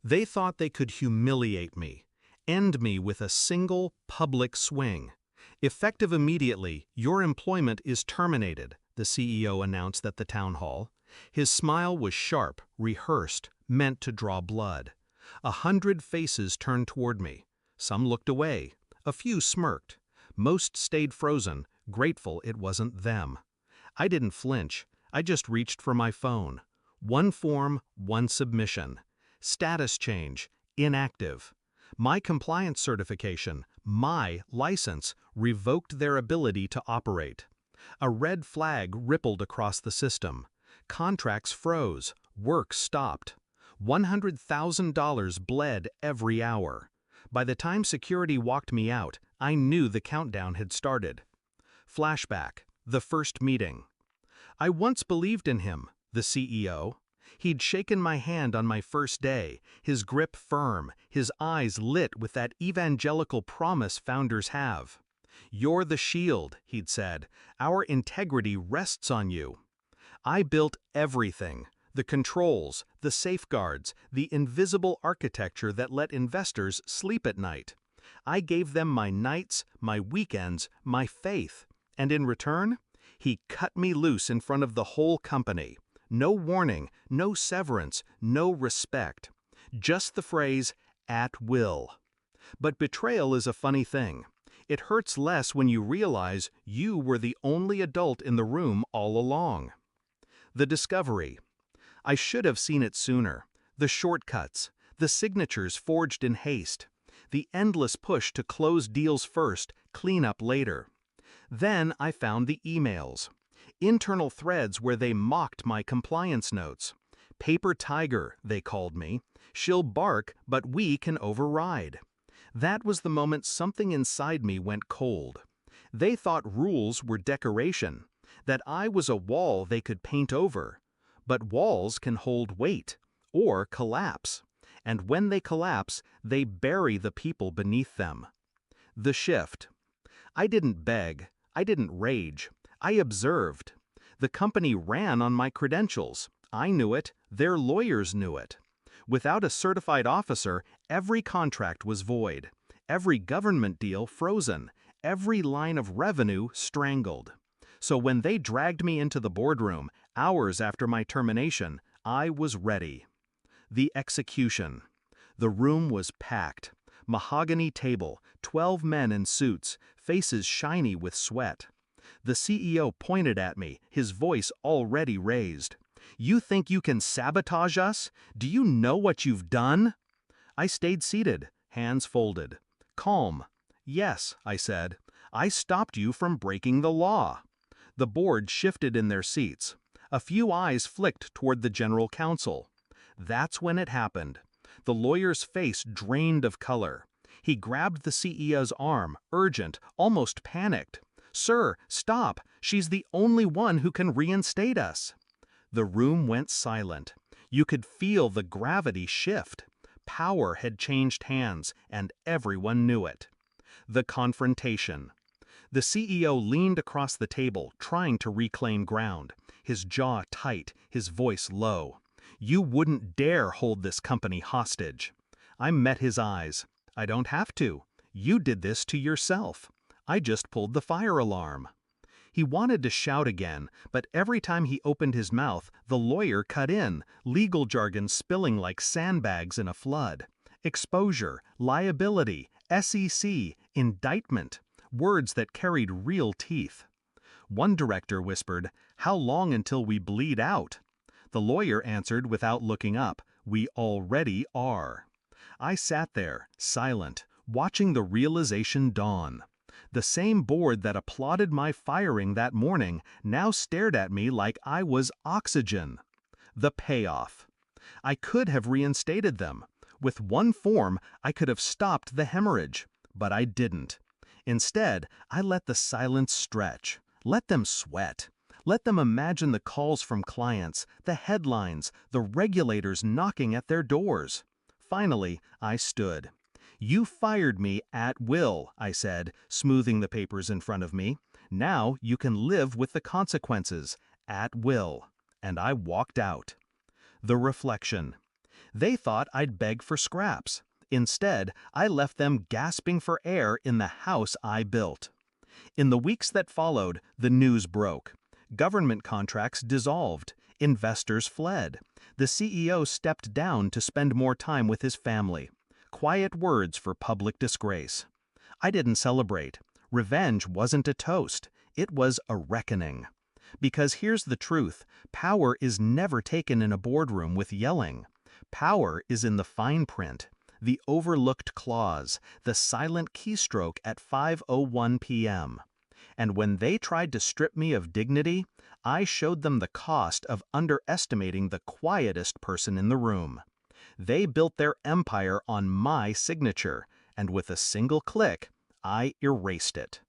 They thought they could humiliate me, end me with a single public swing. Effective immediately, your employment is terminated, the CEO announced at the town hall. His smile was sharp, rehearsed, meant to draw blood. 100 faces turned toward me. Some looked away. A few smirked. Most stayed frozen, grateful it wasn't them. I didn't flinch. I just reached for my phone. One form, one submission. Status change, inactive. My compliance certification, my license, revoked their ability to operate. A red flag rippled across the system. Contracts froze. Work stopped. $100,000 bled every hour. By the time security walked me out, I knew the countdown had started. Flashback, the first meeting. I once believed in him, the CEO. He'd shaken my hand on my first day, his grip firm, his eyes lit with that evangelical promise founders have. "You're the shield," he'd said. "Our integrity rests on you." I built everything. The controls, the safeguards, the invisible architecture that let investors sleep at night. I gave them my nights, my weekends, my faith. And in return, he cut me loose in front of the whole company. No warning, no severance, no respect. Just the phrase, "at will." But betrayal is a funny thing. It hurts less when you realize you were the only adult in the room all along. The discovery. I should have seen it sooner. The shortcuts, the signatures forged in haste, the endless push to close deals first, clean up later. Then I found the emails. Internal threads where they mocked my compliance notes. "Paper tiger," they called me. "She'll bark, but we can override." That was the moment something inside me went cold. They thought rules were decoration, that I was a wall they could paint over. But walls can hold weight, or collapse. And when they collapse, they bury the people beneath them. The shift. I didn't beg. I didn't rage. I observed. The company ran on my credentials. I knew it. Their lawyers knew it. Without a certified officer, every contract was void. Every government deal frozen. Every line of revenue strangled. So when they dragged me into the boardroom, hours after my termination, I was ready. The execution. The room was packed. Mahogany table, 12 men in suits, faces shiny with sweat. The CEO pointed at me, his voice already raised. "You think you can sabotage us? Do you know what you've done?" I stayed seated, hands folded. Calm. "Yes," I said. "I stopped you from breaking the law." The board shifted in their seats. A few eyes flicked toward the general counsel. That's when it happened. The lawyer's face drained of color. He grabbed the CEO's arm, urgent, almost panicked. "Sir, stop! She's the only one who can reinstate us." The room went silent. You could feel the gravity shift. Power had changed hands, and everyone knew it. The confrontation. The CEO leaned across the table, trying to reclaim ground. His jaw tight, his voice low. "You wouldn't dare hold this company hostage." I met his eyes. "I don't have to. You did this to yourself. I just pulled the fire alarm." He wanted to shout again, but every time he opened his mouth, the lawyer cut in, legal jargon spilling like sandbags in a flood. Exposure, liability, SEC, indictment, words that carried real teeth. One director whispered, "How long until we bleed out?" The lawyer answered without looking up, "We already are." I sat there, silent, watching the realization dawn. The same board that applauded my firing that morning now stared at me like I was oxygen. The payoff. I could have reinstated them. With one form, I could have stopped the hemorrhage, but I didn't. Instead, I let the silence stretch. Let them sweat. Let them imagine the calls from clients, the headlines, the regulators knocking at their doors. Finally, I stood. "You fired me at will," I said, smoothing the papers in front of me. "Now you can live with the consequences, at will." And I walked out. The reflection. They thought I'd beg for scraps. Instead, I left them gasping for air in the house I built. In the weeks that followed, the news broke. Government contracts dissolved. Investors fled. The CEO stepped down to spend more time with his family. Quiet words for public disgrace. I didn't celebrate. Revenge wasn't a toast. It was a reckoning. Because here's the truth, power is never taken in a boardroom with yelling. Power is in the fine print, the overlooked clause, the silent keystroke at 5:01 p.m. And when they tried to strip me of dignity, I showed them the cost of underestimating the quietest person in the room. They built their empire on my signature, and with a single click, I erased it.